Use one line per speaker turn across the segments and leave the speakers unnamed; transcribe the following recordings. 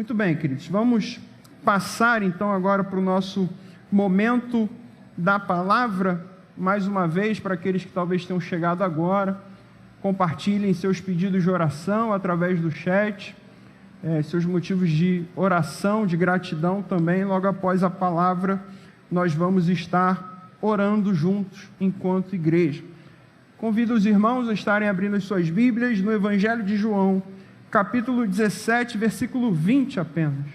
Muito bem, queridos, vamos passar então agora para o nosso momento da palavra. Mais uma vez, para aqueles que talvez tenham chegado agora, compartilhem seus pedidos de oração através do chat, seus motivos de oração, de gratidão também. Logo após a palavra, nós vamos estar orando juntos enquanto igreja. Convido os irmãos a estarem abrindo as suas Bíblias no Evangelho de João, capítulo 17, versículo 20 apenas.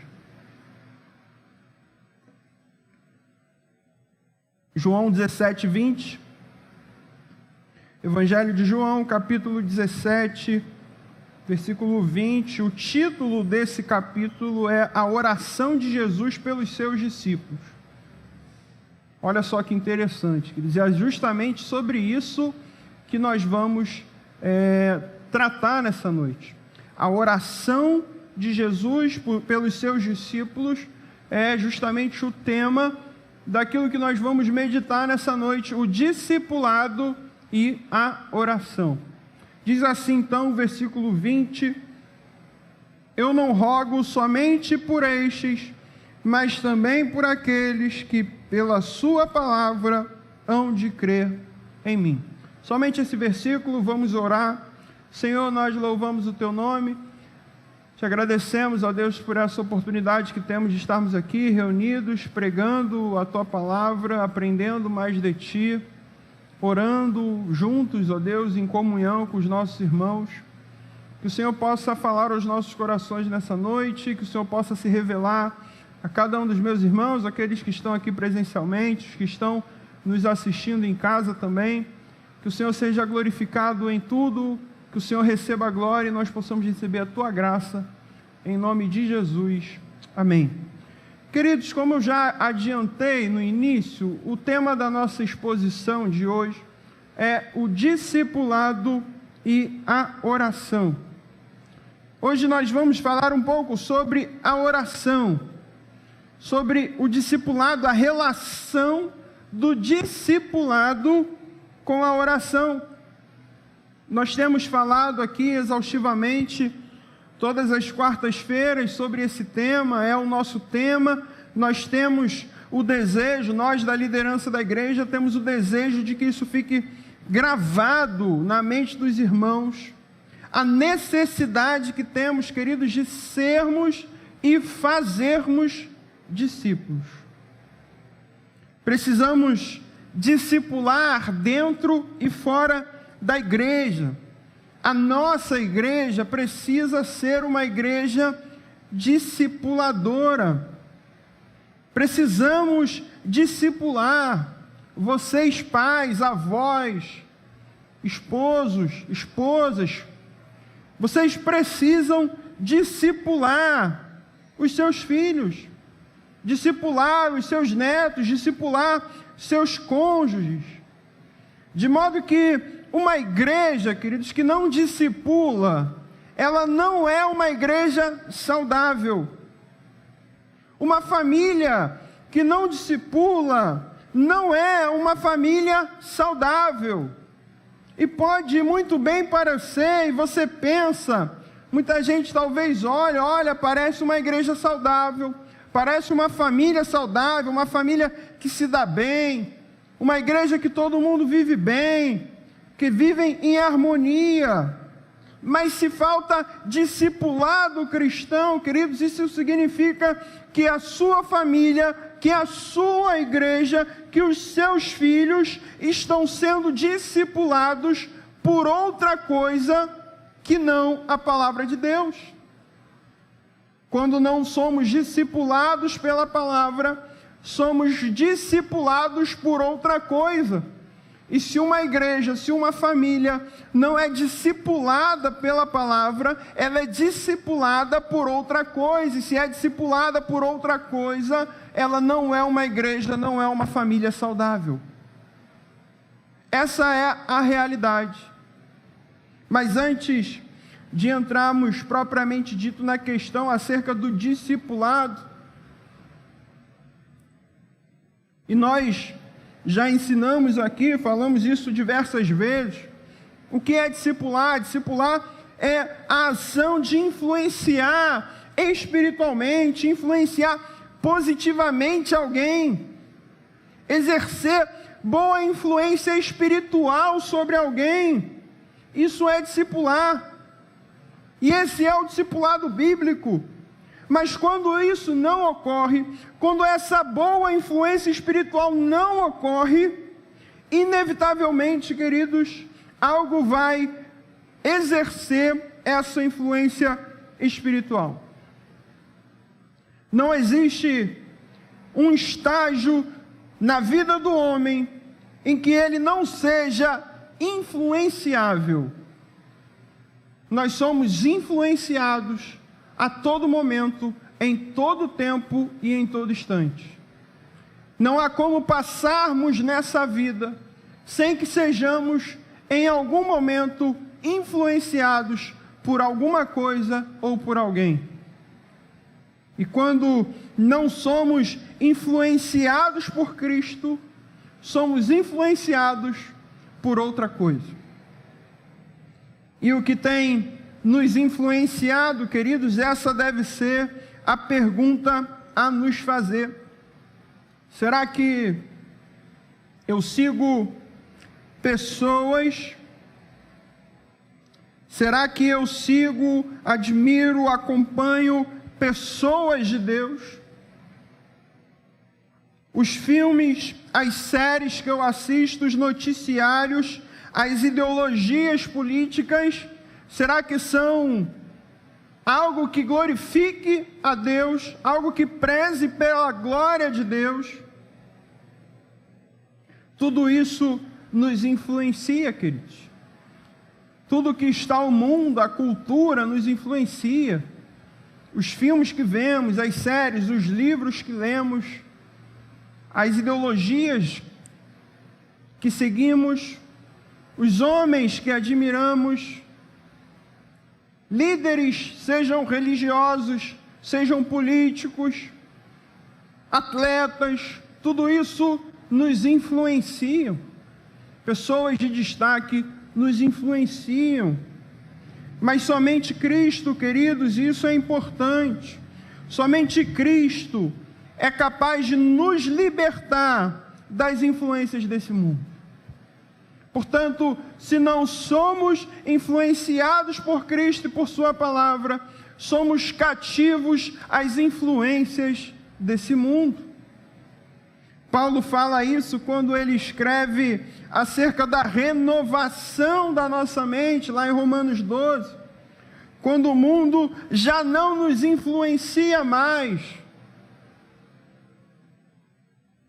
João 17, 20. Evangelho de João, capítulo 17, versículo 20. O título desse capítulo é A Oração de Jesus pelos seus discípulos. Olha só que interessante, quer dizer, é justamente sobre isso que nós vamos tratar nessa noite. A oração de Jesus pelos seus discípulos é justamente o tema daquilo que nós vamos meditar nessa noite, o discipulado e a oração. Diz assim então o versículo 20: Eu não rogo somente por estes, mas também por aqueles que pela sua palavra hão de crer em mim. Somente esse versículo, vamos orar. Senhor, nós louvamos o teu nome, te agradecemos, ó Deus, por essa oportunidade que temos de estarmos aqui reunidos, pregando a tua palavra, aprendendo mais de ti, orando juntos, ó Deus, em comunhão com os nossos irmãos. Que o Senhor possa falar aos nossos corações nessa noite, que o Senhor possa se revelar a cada um dos meus irmãos, aqueles que estão aqui presencialmente, os que estão nos assistindo em casa também. Que o Senhor seja glorificado em tudo, que o Senhor receba a glória e nós possamos receber a tua graça, em nome de Jesus. Amém. Queridos, como eu já adiantei no início, o tema da nossa exposição de hoje é o discipulado e a oração. Hoje nós vamos falar um pouco sobre a oração, sobre o discipulado, a relação do discipulado com a oração. Nós temos falado aqui exaustivamente todas as quartas-feiras sobre esse tema, é o nosso tema. Nós temos o desejo, nós da liderança da igreja temos o desejo de que isso fique gravado na mente dos irmãos, a necessidade que temos, queridos, de sermos e fazermos discípulos. Precisamos discipular dentro e fora da igreja. A nossa igreja precisa ser uma igreja discipuladora. Precisamos discipular. Vocês pais, avós, esposos, esposas, vocês precisam discipular os seus filhos, discipular os seus netos, discipular seus cônjuges, de modo que uma igreja, queridos, que não discipula, ela não é uma igreja saudável. Uma família que não discipula não é uma família saudável. E pode muito bem parecer, e você pensa, muita gente talvez olha, parece uma igreja saudável, parece uma família saudável, uma família que se dá bem, uma igreja que todo mundo vive bem, que vivem em harmonia. Mas se falta discipulado cristão, queridos, isso significa que a sua família, que a sua igreja, que os seus filhos estão sendo discipulados por outra coisa que não a palavra de Deus. Quando não somos discipulados pela palavra, somos discipulados por outra coisa. E se uma igreja, se uma família não é discipulada pela palavra, ela é discipulada por outra coisa. E se é discipulada por outra coisa, ela não é uma igreja, não é uma família saudável. Essa é a realidade. Mas antes de entrarmos propriamente dito na questão acerca do discipulado, e nós já ensinamos aqui, falamos isso diversas vezes, o que é discipular? Discipular é a ação de influenciar espiritualmente, influenciar positivamente alguém, exercer boa influência espiritual sobre alguém. Isso é discipular. E esse é o discipulado bíblico. Mas quando isso não ocorre, quando essa boa influência espiritual não ocorre, inevitavelmente, queridos, algo vai exercer essa influência espiritual. Não existe um estágio na vida do homem em que ele não seja influenciável. Nós somos influenciados a todo momento, em todo tempo e em todo instante. Não há como passarmos nessa vida sem que sejamos, em algum momento, influenciados por alguma coisa ou por alguém. E quando não somos influenciados por Cristo, somos influenciados por outra coisa. E o que tem nos influenciado, queridos, essa deve ser a pergunta a nos fazer. Será que eu sigo pessoas? Será que eu sigo, admiro, acompanho pessoas de Deus? Os filmes, as séries que eu assisto, os noticiários, as ideologias políticas, será que são algo que glorifique a Deus, algo que preze pela glória de Deus? Tudo isso nos influencia, queridos. Tudo que está ao mundo, a cultura, nos influencia. Os filmes que vemos, as séries, os livros que lemos, as ideologias que seguimos, os homens que admiramos, líderes, sejam religiosos, sejam políticos, atletas, tudo isso nos influencia. Pessoas de destaque nos influenciam. Mas somente Cristo, queridos, isso é importante. Somente Cristo é capaz de nos libertar das influências desse mundo. Portanto, se não somos influenciados por Cristo e por Sua palavra, somos cativos às influências desse mundo. Paulo fala isso quando ele escreve acerca da renovação da nossa mente, lá em Romanos 12. Quando o mundo já não nos influencia mais.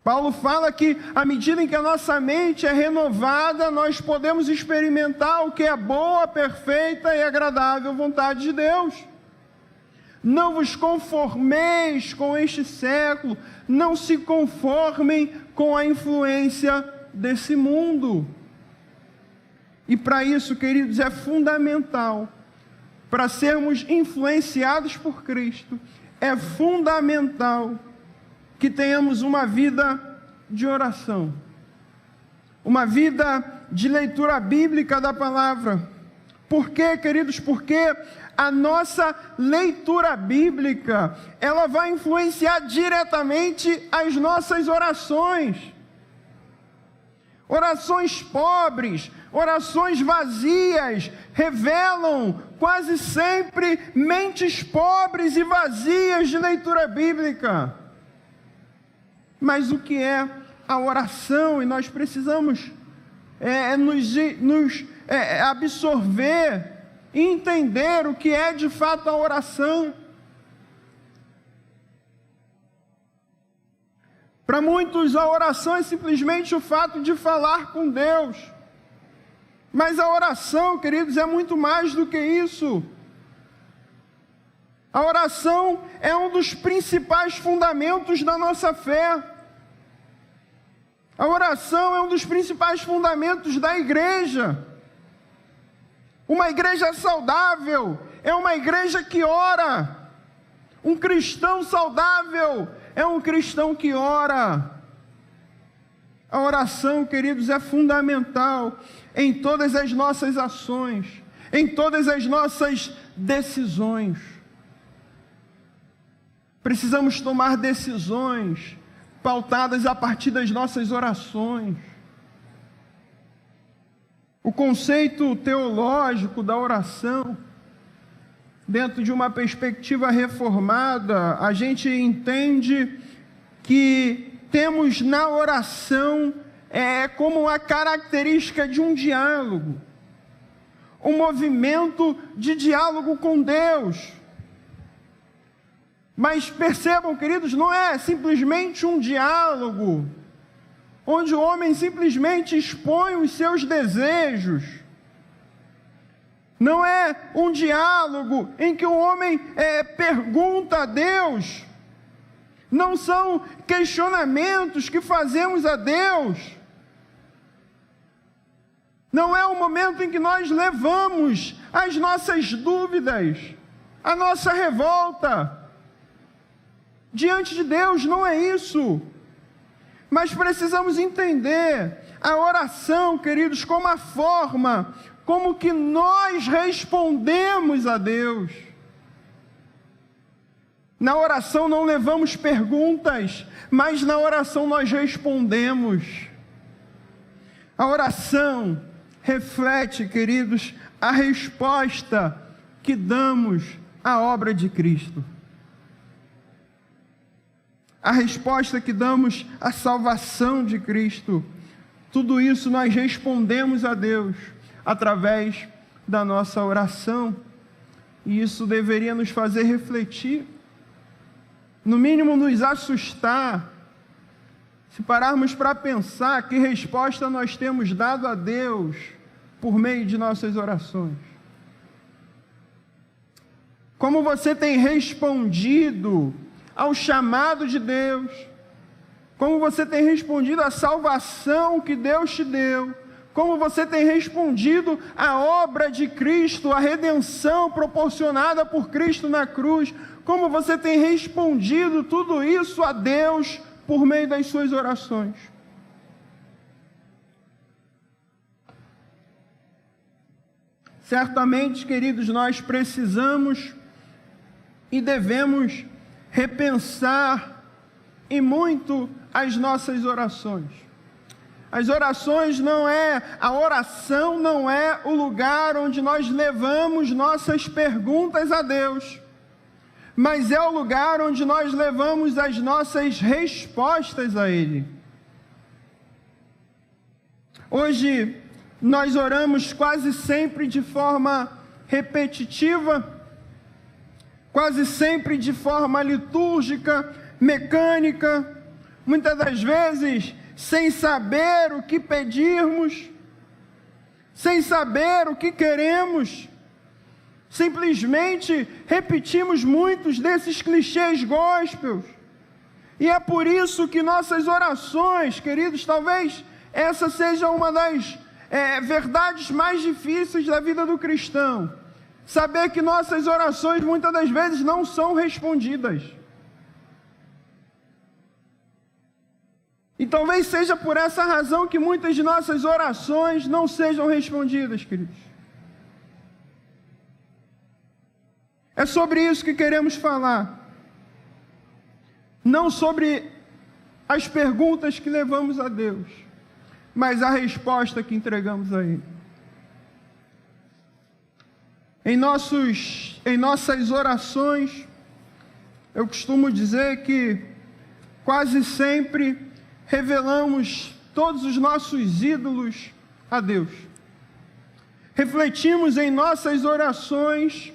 Paulo fala que, à medida em que a nossa mente é renovada, nós podemos experimentar o que é boa, perfeita e agradável vontade de Deus. Não vos conformeis com este século, não se conformem com a influência desse mundo. E para isso, queridos, é fundamental, para sermos influenciados por Cristo, é fundamental que tenhamos uma vida de oração, uma vida de leitura bíblica da palavra. Por quê, queridos? Porque a nossa leitura bíblica, ela vai influenciar diretamente as nossas orações. Orações pobres, orações vazias, revelam quase sempre mentes pobres e vazias de leitura bíblica. Mas o que é a oração? E nós precisamos nos absorver e entender o que é de fato a oração. Para muitos, a oração é simplesmente o fato de falar com Deus. Mas a oração, queridos, é muito mais do que isso. A oração é um dos principais fundamentos da nossa fé. A oração é um dos principais fundamentos da igreja. Uma igreja saudável é uma igreja que ora. Um cristão saudável é um cristão que ora. A oração, queridos, é fundamental em todas as nossas ações, em todas as nossas decisões. Precisamos tomar decisões pautadas a partir das nossas orações. O conceito teológico da oração, dentro de uma perspectiva reformada, a gente entende que temos na oração como uma característica de um diálogo, um movimento de diálogo com Deus. Mas percebam, queridos, não é simplesmente um diálogo onde o homem simplesmente expõe os seus desejos. Não é um diálogo em que o homem pergunta a Deus. Não são questionamentos que fazemos a Deus. Não é o momento em que nós levamos as nossas dúvidas, a nossa revolta diante de Deus, não é isso. Mas precisamos entender a oração, queridos, como a forma como que nós respondemos a Deus. Na oração não levamos perguntas, mas na oração nós respondemos. A oração reflete, queridos, a resposta que damos à obra de Cristo. A resposta que damos à salvação de Cristo. Tudo isso nós respondemos a Deus através da nossa oração. E isso deveria nos fazer refletir, no mínimo nos assustar, se pararmos para pensar que resposta nós temos dado a Deus por meio de nossas orações. Como você tem respondido ao chamado de Deus, como você tem respondido à salvação que Deus te deu, como você tem respondido à obra de Cristo, à redenção proporcionada por Cristo na cruz, como você tem respondido tudo isso a Deus por meio das suas orações. Certamente, queridos, nós precisamos e devemos repensar e muito as nossas orações. A oração não é o lugar onde nós levamos nossas perguntas a Deus, mas é o lugar onde nós levamos as nossas respostas a Ele. Hoje, nós oramos quase sempre de forma repetitiva, quase sempre de forma litúrgica, mecânica, muitas das vezes sem saber o que pedirmos, sem saber o que queremos. Simplesmente repetimos muitos desses clichês gospels. E é por isso que nossas orações, queridos, talvez essa seja uma das verdades mais difíceis da vida do cristão. Saber que nossas orações muitas das vezes não são respondidas. E talvez seja por essa razão que muitas de nossas orações não sejam respondidas, queridos. É sobre isso que queremos falar. Não sobre as perguntas que levamos a Deus, mas a resposta que entregamos a Ele. Em nossas orações, eu costumo dizer que quase sempre revelamos todos os nossos ídolos a Deus. Refletimos em nossas orações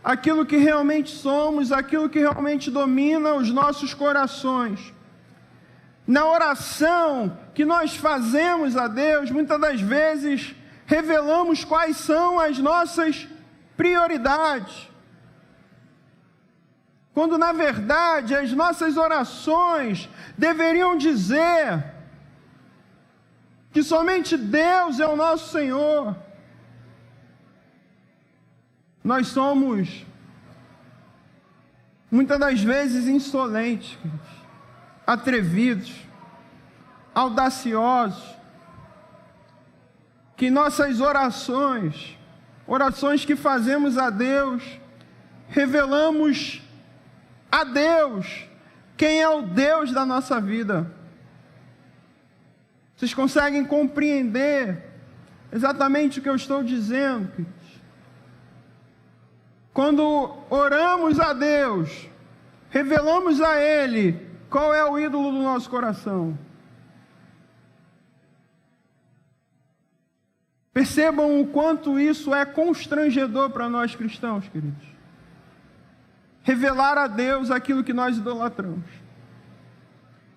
aquilo que realmente somos, aquilo que realmente domina os nossos corações. Na oração que nós fazemos a Deus, muitas das vezes revelamos quais são as nossas prioridades, quando na verdade as nossas orações deveriam dizer que somente Deus é o nosso Senhor. Nós somos muitas das vezes insolentes, atrevidos, audaciosos, que nossas orações que fazemos a Deus, revelamos a Deus, quem é o Deus da nossa vida. Vocês conseguem compreender exatamente o que eu estou dizendo, queridos? Quando oramos a Deus, revelamos a Ele qual é o ídolo do nosso coração. Percebam o quanto isso é constrangedor para nós cristãos, queridos. Revelar a Deus aquilo que nós idolatramos.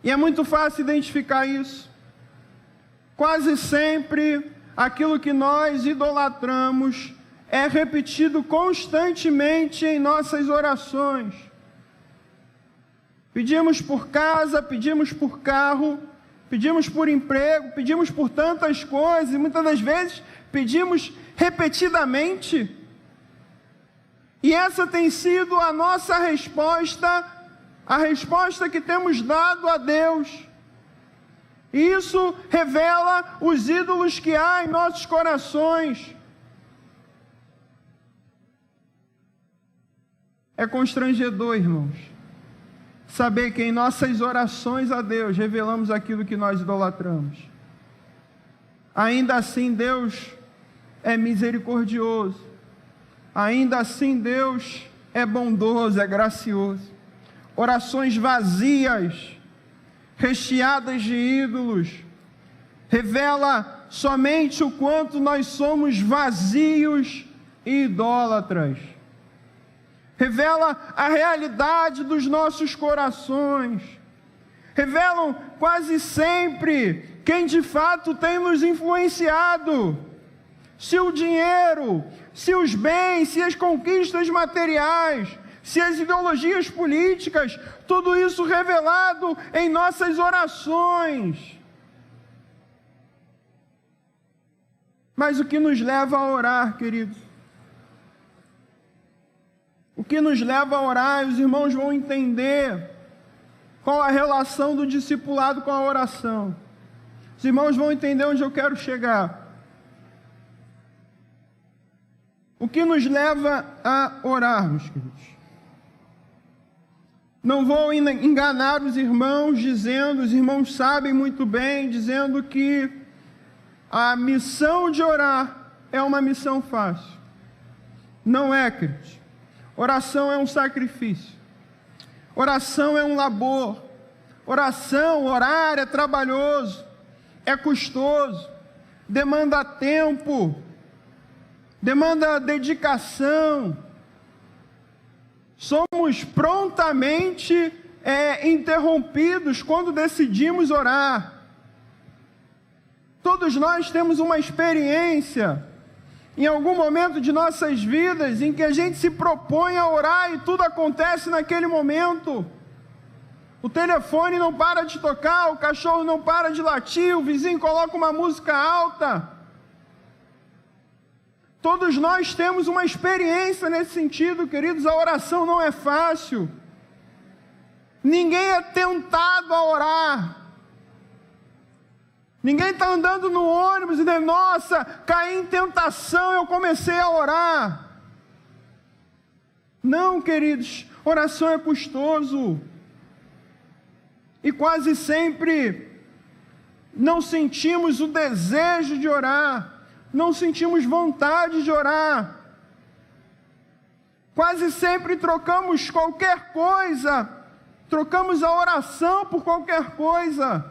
E é muito fácil identificar isso. Quase sempre, aquilo que nós idolatramos é repetido constantemente em nossas orações. Pedimos por casa, pedimos por carro, pedimos por emprego, pedimos por tantas coisas, e muitas das vezes pedimos repetidamente. E essa tem sido a nossa resposta, a resposta que temos dado a Deus. E isso revela os ídolos que há em nossos corações. É constrangedor, irmãos, saber que em nossas orações a Deus revelamos aquilo que nós idolatramos. Ainda assim, Deus é misericordioso. Ainda assim, Deus é bondoso, é gracioso. Orações vazias, recheadas de ídolos, revela somente o quanto nós somos vazios e idólatras. Revela a realidade dos nossos corações. Revelam quase sempre quem de fato tem nos influenciado. Se o dinheiro, se os bens, se as conquistas materiais, se as ideologias políticas, tudo isso revelado em nossas orações. Mas o que nos leva a orar, queridos? O que nos leva a orar, os irmãos vão entender qual a relação do discipulado com a oração. Os irmãos vão entender onde eu quero chegar. O que nos leva a orarmos, queridos? Não vou enganar os irmãos dizendo, os irmãos sabem muito bem, dizendo que a missão de orar é uma missão fácil. Não é, queridos. Oração é um sacrifício. Oração é um labor. Oração, orar é trabalhoso, é custoso, demanda tempo, demanda dedicação. Somos prontamente interrompidos quando decidimos orar. Todos nós temos uma experiência em algum momento de nossas vidas em que a gente se propõe a orar e tudo acontece naquele momento. O telefone não para de tocar, o cachorro não para de latir, o vizinho coloca uma música alta. Todos nós temos uma experiência nesse sentido, queridos. A oração não é fácil. Ninguém é tentado a orar. Ninguém está andando no ônibus e diz, nossa, caí em tentação, eu comecei a orar. Não, queridos, oração é custoso. E quase sempre não sentimos o desejo de orar. Não sentimos vontade de orar. Quase sempre trocamos qualquer coisa, trocamos a oração por qualquer coisa.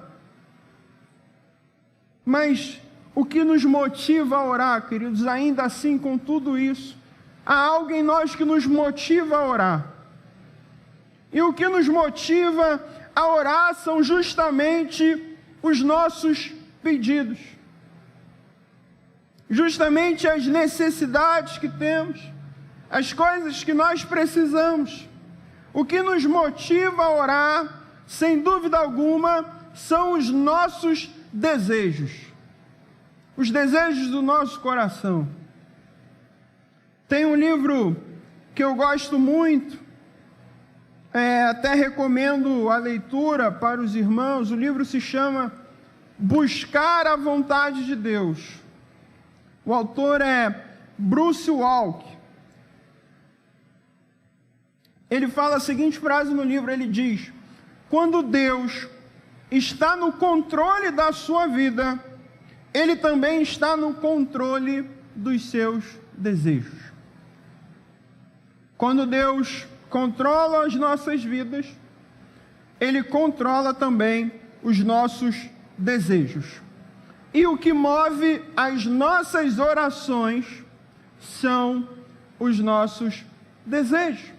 Mas o que nos motiva a orar, queridos, ainda assim com tudo isso, há algo em nós que nos motiva a orar. E o que nos motiva a orar são justamente os nossos pedidos. Justamente as necessidades que temos, as coisas que nós precisamos. O que nos motiva a orar, sem dúvida alguma, são os nossos desejos. Os desejos do nosso coração. Tem um livro que eu gosto muito, até recomendo a leitura para os irmãos. O livro se chama Buscar a Vontade de Deus. O autor é Bruce Waltke. ele fala a seguinte frase no livro, ele diz: quando Deus está no controle da sua vida, Ele também está no controle dos seus desejos. Quando Deus controla as nossas vidas, Ele controla também os nossos desejos. E o que move as nossas orações são os nossos desejos.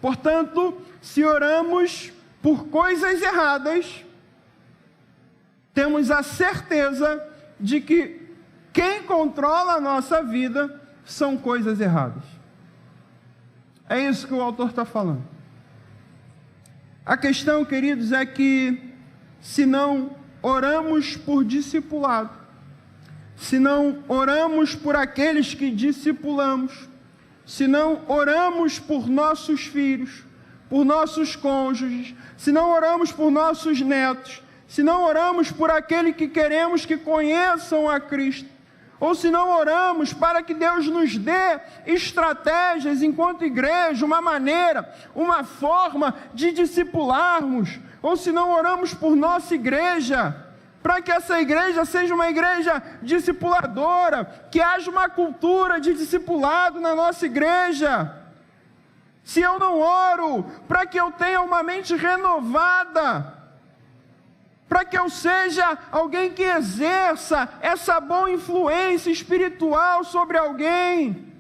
Portanto, se oramos por coisas erradas, temos a certeza de que quem controla a nossa vida são coisas erradas. É isso que o autor está falando. A questão, queridos, é que se não oramos por discipulado, se não oramos por aqueles que discipulamos, se não oramos por nossos filhos, por nossos cônjuges, se não oramos por nossos netos, se não oramos por aquele que queremos que conheçam a Cristo, ou se não oramos para que Deus nos dê estratégias enquanto igreja, uma maneira, uma forma de discipularmos, ou se não oramos por nossa igreja, para que essa igreja seja uma igreja discipuladora, que haja uma cultura de discipulado na nossa igreja. Se eu não oro para que eu tenha uma mente renovada, para que eu seja alguém que exerça essa boa influência espiritual sobre alguém,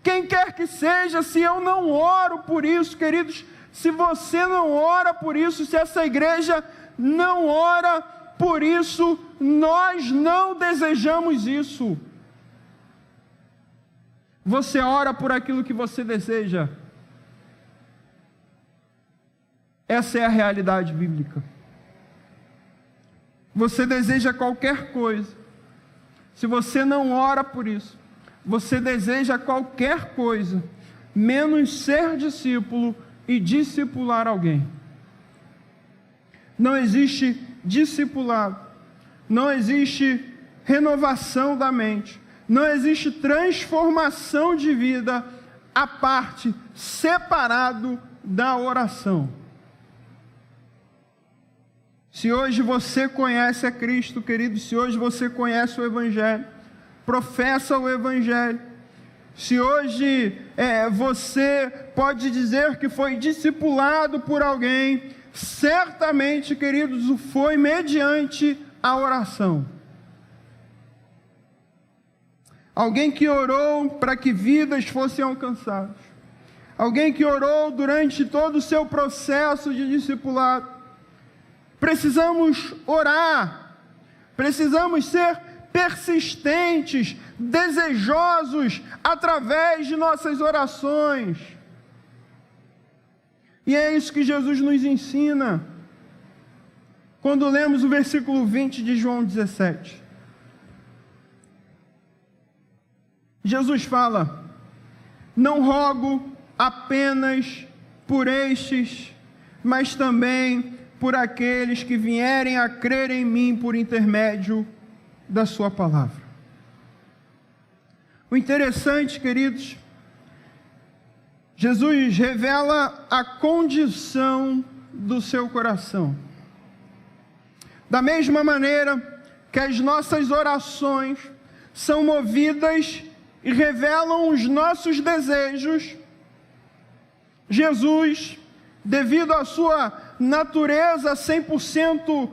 quem quer que seja, se eu não oro por isso, queridos, se você não ora por isso, se essa igreja não ora por isso, nós não desejamos isso. Você ora por aquilo que você deseja. Essa é a realidade bíblica. Você deseja qualquer coisa. Se você não ora por isso, você deseja qualquer coisa, menos ser discípulo e discipular alguém. Não existe discipulado, não existe renovação da mente, não existe transformação de vida à parte, separado da oração. Se hoje você conhece a Cristo, querido, se hoje você conhece o Evangelho, professa o Evangelho, se hoje você pode dizer que foi discipulado por alguém, certamente, queridos, foi mediante a oração. Alguém que orou para que vidas fossem alcançadas. Alguém que orou durante todo o seu processo de discipulado. Precisamos orar. Precisamos ser persistentes, desejosos, através de nossas orações. E é isso que Jesus nos ensina, quando lemos o versículo 20 de João 17. Jesus fala: não rogo apenas por estes, mas também por aqueles que vierem a crer em mim por intermédio da sua palavra. O interessante, queridos, Jesus revela a condição do seu coração. Da mesma maneira que as nossas orações são movidas e revelam os nossos desejos, Jesus, devido à sua natureza 100%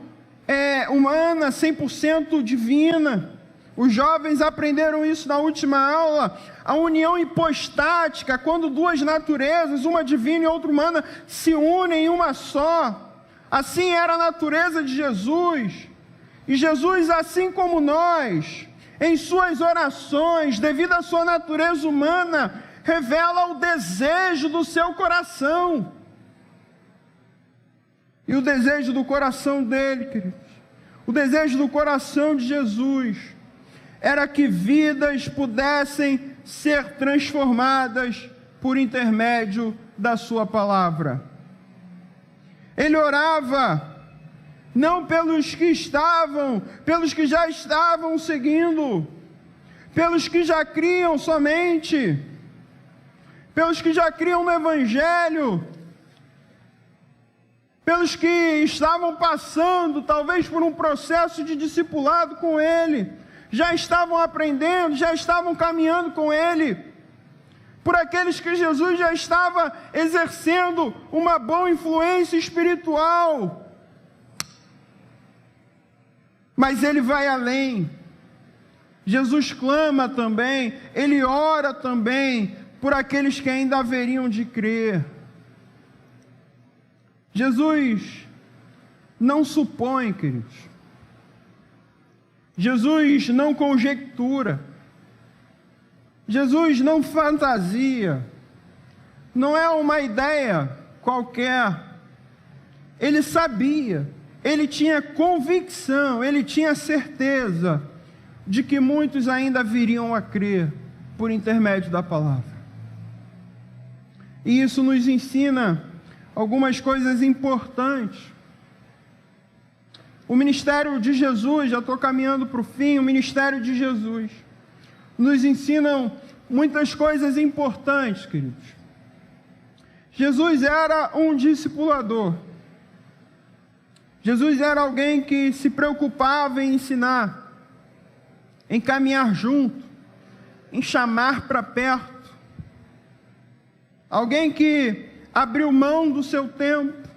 humana, 100% divina, os jovens aprenderam isso na última aula, a união hipostática, quando duas naturezas, uma divina e outra humana, se unem em uma só. Assim era a natureza de Jesus. E Jesus, assim como nós, em suas orações, devido à sua natureza humana, revela o desejo do seu coração. E o desejo do coração dele, queridos, o desejo do coração de Jesus, era que vidas pudessem ser transformadas por intermédio da sua palavra. Ele orava não pelos que já estavam seguindo, pelos que já criam somente. pelos que já criam no Evangelho, pelos que estavam passando, talvez, por um processo de discipulado com Ele, já estavam aprendendo, já estavam caminhando com Ele, por aqueles que Jesus já estava exercendo uma boa influência espiritual. Mas Ele vai além. Jesus clama também, Ele ora também por aqueles que ainda haveriam de crer. Jesus não supõe, queridos. Jesus não conjectura. Jesus não fantasia. Não é uma ideia qualquer. Ele sabia, ele tinha convicção, ele tinha certeza de que muitos ainda viriam a crer por intermédio da palavra. E isso nos ensina algumas coisas importantes. O ministério de Jesus, já estou caminhando para o fim, o ministério de Jesus nos ensinam muitas coisas importantes, queridos. Jesus era um discipulador. Jesus era alguém que se preocupava em ensinar, em caminhar junto, em chamar para perto. Alguém que abriu mão do seu tempo,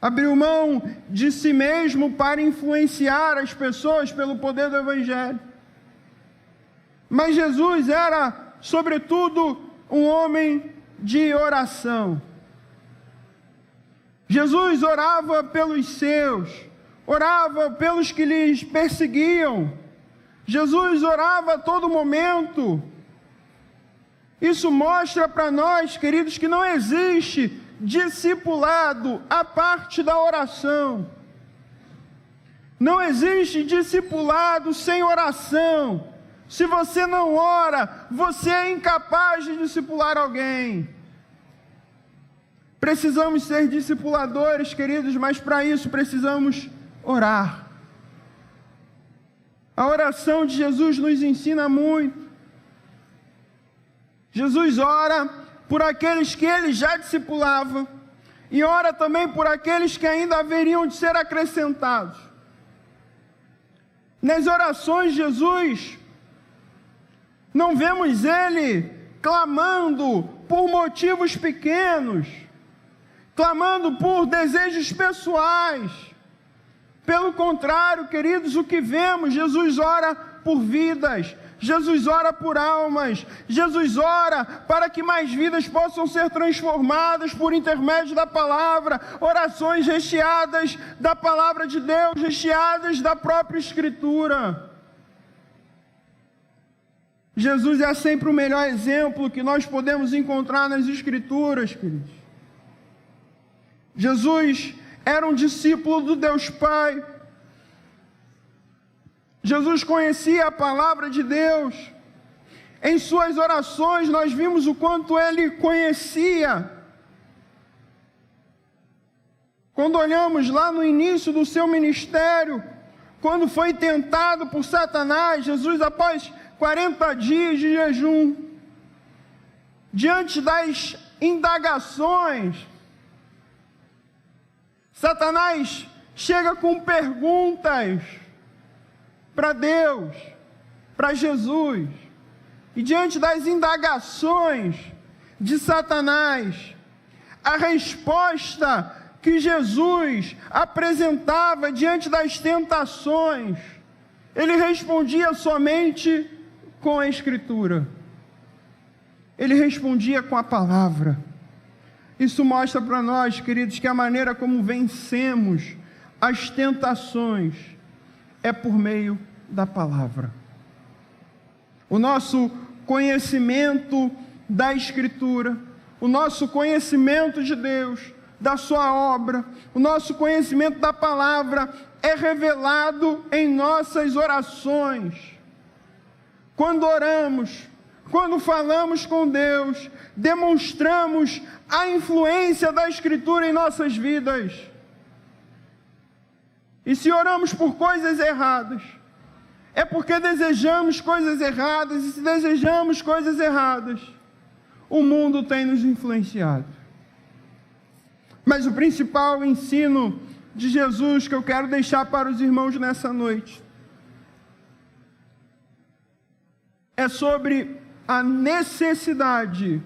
abriu mão de si mesmo para influenciar as pessoas pelo poder do Evangelho. Mas Jesus era, sobretudo, um homem de oração. Jesus orava pelos seus, orava pelos que lhes perseguiam. Jesus orava a todo momento. Isso mostra para nós, queridos, que não existe discipulado à parte da oração. Não existe discipulado sem oração. Se você não ora, você é incapaz de discipular alguém. Precisamos ser discipuladores, queridos, mas para isso precisamos orar. A oração de Jesus nos ensina muito. Jesus ora por aqueles que Ele já discipulava e ora também por aqueles que ainda haveriam de ser acrescentados. Nas orações de Jesus, não vemos Ele clamando por motivos pequenos, clamando por desejos pessoais. Pelo contrário, queridos, o que vemos, Jesus ora por vidas, Jesus ora por almas, Jesus ora para que mais vidas possam ser transformadas por intermédio da palavra, orações recheadas da palavra de Deus, recheadas da própria Escritura. Jesus é sempre o melhor exemplo que nós podemos encontrar nas Escrituras, queridos. Jesus era um discípulo do Deus Pai. Jesus conhecia a palavra de Deus. Em suas orações nós vimos o quanto ele conhecia. Quando olhamos lá no início do seu ministério, quando foi tentado por Satanás, Jesus, após 40 dias de jejum, diante das indagações, Satanás chega com perguntas para Deus, para Jesus, e diante das indagações de Satanás, a resposta que Jesus apresentava diante das tentações, ele respondia somente com a Escritura, ele respondia com a palavra. Isso mostra para nós, queridos, que a maneira como vencemos as tentações é por meio da palavra. O nosso conhecimento da Escritura, o nosso conhecimento de Deus, da sua obra, o nosso conhecimento da palavra é revelado em nossas orações. Quando oramos, quando falamos com Deus, demonstramos a influência da Escritura em nossas vidas. E se oramos por coisas erradas, é porque desejamos coisas erradas, e se desejamos coisas erradas, o mundo tem nos influenciado. Mas o principal ensino de Jesus que eu quero deixar para os irmãos nessa noite é sobre a necessidade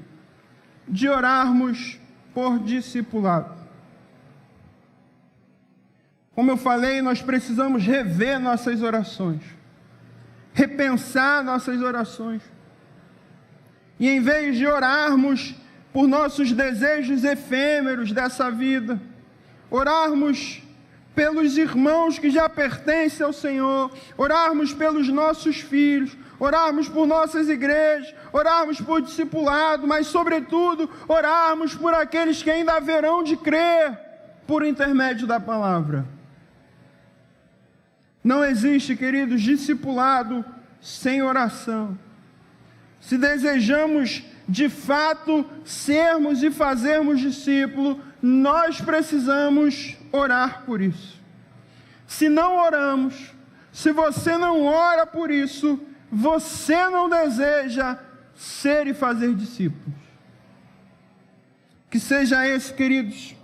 de orarmos por discipulado. Como eu falei, nós precisamos rever nossas orações, repensar nossas orações. E em vez de orarmos por nossos desejos efêmeros dessa vida, orarmos pelos irmãos que já pertencem ao Senhor, orarmos pelos nossos filhos, orarmos por nossas igrejas, orarmos por discipulado, mas sobretudo orarmos por aqueles que ainda haverão de crer por intermédio da palavra. Não existe, queridos, discipulado sem oração. Se desejamos de fato sermos e fazermos discípulo, nós precisamos orar por isso. Se não oramos, se você não ora por isso, você não deseja ser e fazer discípulos. Que seja esse, queridos,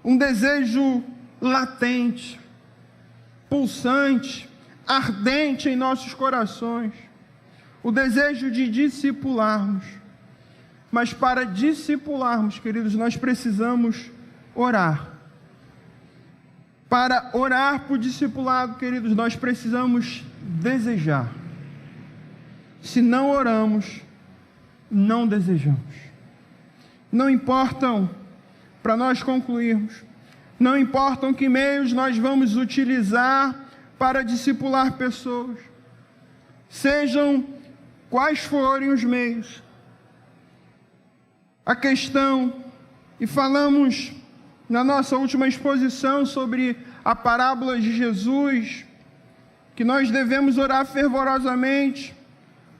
um desejo latente, pulsante, ardente em nossos corações, o desejo de discipularmos. Mas para discipularmos, queridos, nós precisamos orar. Para orar por discipulado, queridos, nós precisamos desejar. Se não oramos, não desejamos. Não importam, para nós concluirmos, não importam que meios nós vamos utilizar para discipular pessoas, sejam quais forem os meios. A questão, e falamos na nossa última exposição sobre a parábola de Jesus, que nós devemos orar fervorosamente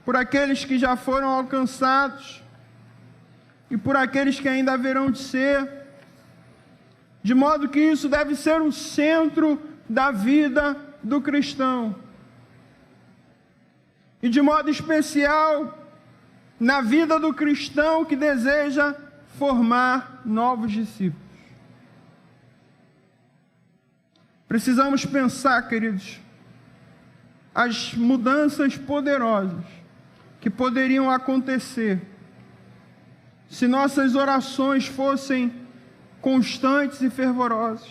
por aqueles que já foram alcançados e por aqueles que ainda haverão de ser, de modo que isso deve ser o centro da vida do cristão. E de modo especial, na vida do cristão que deseja formar novos discípulos. Precisamos pensar, queridos, as mudanças poderosas que poderiam acontecer se nossas orações fossem constantes e fervorosas,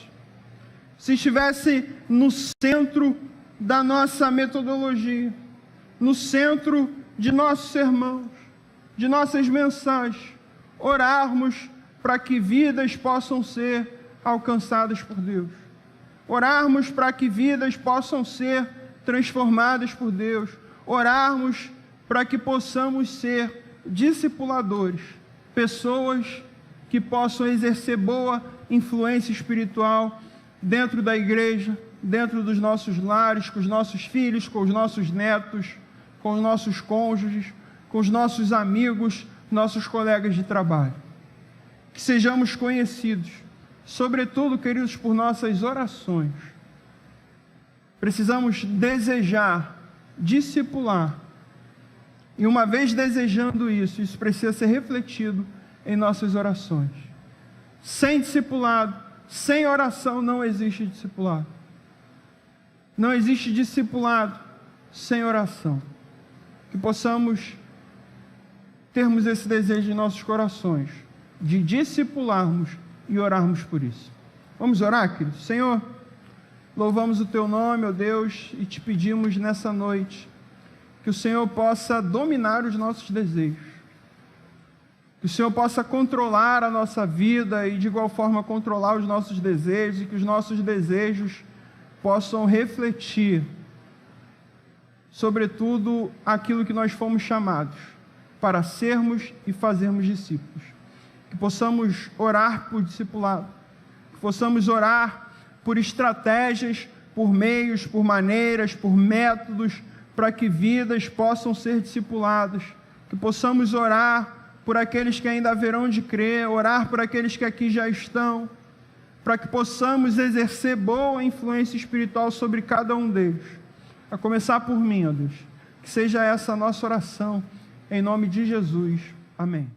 se estivesse no centro da nossa metodologia, no centro de nossos sermões, de nossas mensagens, orarmos para que vidas possam ser alcançadas por Deus, orarmos para que vidas possam ser transformadas por Deus, orarmos para que possamos ser discipuladores, pessoas que possam exercer boa influência espiritual dentro da igreja, dentro dos nossos lares, com os nossos filhos, com os nossos netos, com os nossos cônjuges, com os nossos amigos, nossos colegas de trabalho. Que sejamos conhecidos, sobretudo, queridos, por nossas orações. Precisamos desejar, discipular. E uma vez desejando isso, isso precisa ser refletido em nossas orações. Sem discipulado, sem oração, não existe discipulado. Não existe discipulado sem oração. Que possamos termos esse desejo em nossos corações, de discipularmos e orarmos por isso. Vamos orar, queridos? Senhor, louvamos o Teu nome, ó Deus, e te pedimos nessa noite que o Senhor possa dominar os nossos desejos, que o Senhor possa controlar a nossa vida e de igual forma controlar os nossos desejos, e que os nossos desejos possam refletir sobretudo aquilo que nós fomos chamados para sermos e fazermos discípulos. Que possamos orar por discipulado, que possamos orar por estratégias, por meios, por maneiras, por métodos, para que vidas possam ser discipuladas, que possamos orar por aqueles que ainda haverão de crer, orar por aqueles que aqui já estão, para que possamos exercer boa influência espiritual sobre cada um deles, a começar por mim, ó Deus. Que seja essa a nossa oração, em nome de Jesus. Amém.